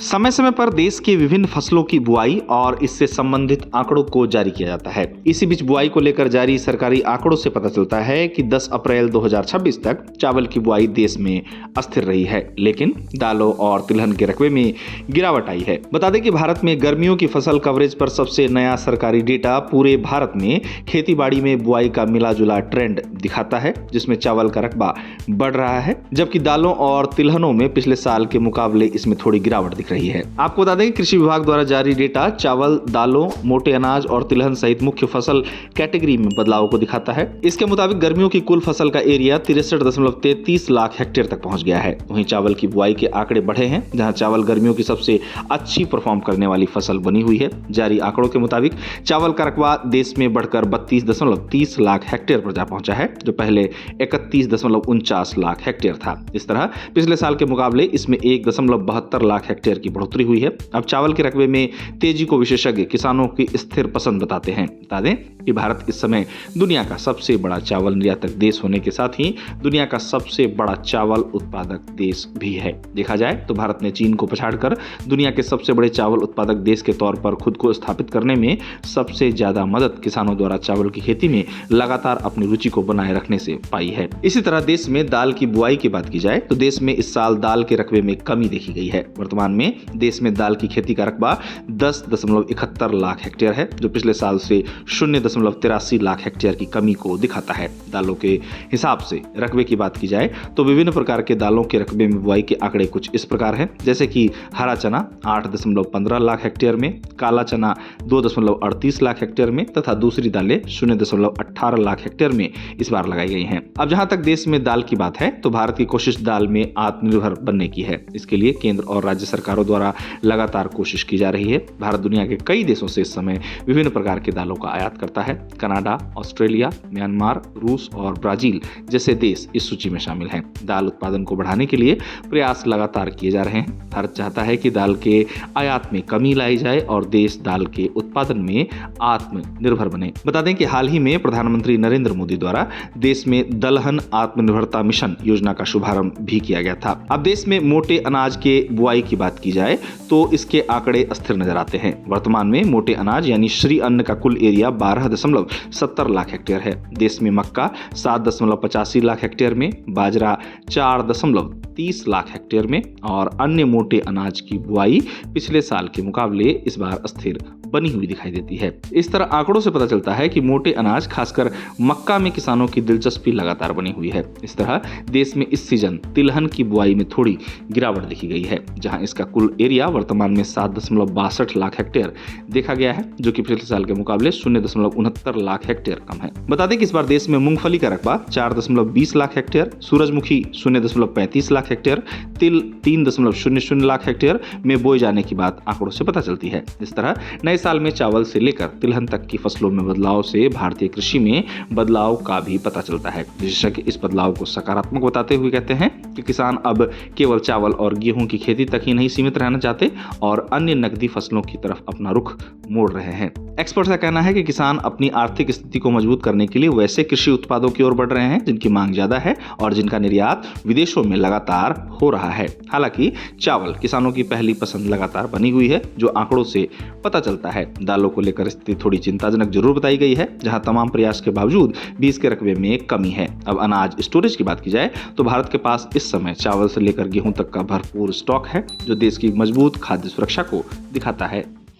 समय समय पर देश के विभिन्न फसलों की बुआई और इससे संबंधित आंकड़ों को जारी किया जाता है। इसी बीच बुआई को लेकर जारी सरकारी आंकड़ों से पता चलता है कि 10 अप्रैल 2026 तक चावल की बुआई देश में अस्थिर रही है, लेकिन दालों और तिलहन के रकबे में गिरावट आई है। बता दें कि भारत में गर्मियों की फसल कवरेज पर सबसे नया सरकारी डेटा पूरे भारत में खेती बाड़ी में बुआई का मिला जुला ट्रेंड दिखाता है, जिसमें चावल का रकबा बढ़ रहा है, जबकि दालों और तिलहनों में पिछले साल के मुकाबले इसमें थोड़ी गिरावट दिख रही है। आपको बता दें कि कृषि विभाग द्वारा जारी डेटा चावल, दालों, मोटे अनाज और तिलहन सहित मुख्य फसल कैटेगरी में बदलाव को दिखाता है। इसके मुताबिक गर्मियों की कुल फसल का एरिया 63.33 लाख हेक्टेयर तक पहुंच गया है। वहीं चावल की बुआई के आंकड़े बढ़े हैं, जहां चावल गर्मियों की सबसे अच्छी परफॉर्म करने वाली फसल बनी हुई है। जारी आंकड़ों के मुताबिक चावल का रकबा देश में बढ़कर 32.30 लाख हेक्टेयर पर जा पहुंचा है, जो पहले 31.49 लाख हेक्टेयर था। इस तरह पिछले साल के मुकाबले इसमें 1.72 लाख हेक्टेयर की बढ़ोतरी हुई है। अब चावल के रकबे में तेजी को विशेषज्ञ किसानों की स्थिर पसंद बताते हैं। बता दें कि भारत इस समय दुनिया का सबसे बड़ा चावल निर्यातक देश होने के साथ ही दुनिया का सबसे बड़ा चावल उत्पादक देश भी है। देखा जाए तो भारत ने चीन को पछाड़कर दुनिया के सबसे बड़े चावल उत्पादक देश के तौर पर खुद को स्थापित करने में सबसे ज्यादा मदद किसानों द्वारा चावल की खेती में लगातार अपनी रुचि को बनाए रखने से पाई है। इसी तरह देश में दाल की बुआई की बात की जाए तो देश में इस साल दाल के रकबे में कमी देखी गई है। वर्तमान में देश में दाल की खेती का रकबा 10.71 लाख हेक्टेयर है, जो पिछले साल से 0.83 लाख हेक्टेयर की कमी को दिखाता है। दालों के हिसाब से रकबे की बात की जाए तो विभिन्न प्रकार के दालों के रकबे में बुआई के आंकड़े कुछ इस प्रकार हैं, जैसे कि हरा चना 8.15 लाख हेक्टेयर में, काला चना 2.38 लाख हेक्टेयर में तथा दूसरी दालें 0.18 लाख हेक्टेयर में इस बार लगाई गई हैं। अब जहां तक देश में दाल की बात है तो भारत की कोशिश दाल में आत्मनिर्भर बनने की है। इसके लिए केंद्र और राज्य सरकारों द्वारा लगातार कोशिश की जा रही है। भारत दुनिया के कई देशों से इस समय विभिन्न प्रकार के दालों का आयात करता है। कनाडा, ऑस्ट्रेलिया, म्यांमार, रूस और ब्राजील जैसे देश इस सूची में शामिल हैं। दाल उत्पादन को बढ़ाने के लिए प्रयास लगातार किए जा रहे हैं। भारत चाहता है कि दाल के आयात में कमी लाई जाए और देश दाल के उत्पादन में आत्मनिर्भर बने। बता दें कि हाल ही में प्रधानमंत्री नरेंद्र मोदी द्वारा देश में दलहन आत्मनिर्भरता मिशन योजना का शुभारंभ भी किया गया था। अब देश में मोटे अनाज के बुआई की बात की जाए तो इसके आंकड़े अस्थिर नजर आते हैं। वर्तमान में मोटे अनाज यानी श्री अन्न का कुल एरिया 12.70 लाख हेक्टेयर है। देश में मक्का 7.85 लाख हेक्टेयर में, बाजरा 4.30 लाख हेक्टेयर में और अन्य मोटे अनाज की बुआई पिछले साल के मुकाबले इस बार अस्थिर बनी हुई दिखाई देती है। इस तरह आंकड़ों से पता चलता है कि मोटे अनाज खासकर मक्का में किसानों की दिलचस्पी लगातार बनी हुई है। इस तरह देश में इस सीजन तिलहन की बुआई में थोड़ी गिरावट देखी गई है, जहां इसका कुल एरिया वर्तमान में 7.62 लाख हेक्टेयर देखा गया है, जो कि पिछले साल के मुकाबले 0.69 लाख हेक्टेयर कम है। बता दें कि इस बार देश में मूंगफली का रकबा 4.20 लाख हेक्टेयर, सूरजमुखी 0.35 लाख हेक्टेयर, तिल 3.00 लाख हेक्टेयर में बोए जाने की बात आंकड़ों से पता चलती है। इस तरह नए साल में चावल से लेकर तिलहन तक की फसलों में बदलाव से भारतीय कृषि में बदलाव का भी पता चलता है। विशेषज्ञ इस बदलाव को सकारात्मक बताते हुए कहते हैं कि किसान अब केवल चावल और गेहूं की खेती तक ही नहीं सीमित रहना चाहते और अन्य नकदी फसलों की तरफ अपना रुख मोड़ रहे हैं। एक्सपर्ट्स का कहना है कि किसान अपनी आर्थिक स्थिति को मजबूत करने के लिए वैसे कृषि उत्पादों की ओर बढ़ रहे हैं जिनकी मांग ज्यादा है और जिनका निर्यात विदेशों में लगातार हो रहा है। हालांकि चावल किसानों की पहली पसंद लगातार बनी हुई है, जो आंकड़ों से पता चलता है। दालों को लेकर स्थिति थोड़ी चिंताजनक जरूर बताई गई है, जहां तमाम प्रयास के बावजूद भी इसके रकबे में कमी है। अब अनाज स्टोरेज की बात की जाए तो भारत के पास इस समय चावल से लेकर गेहूं तक का भरपूर स्टॉक है, जो देश की मजबूत खाद्य सुरक्षा को दिखाता है।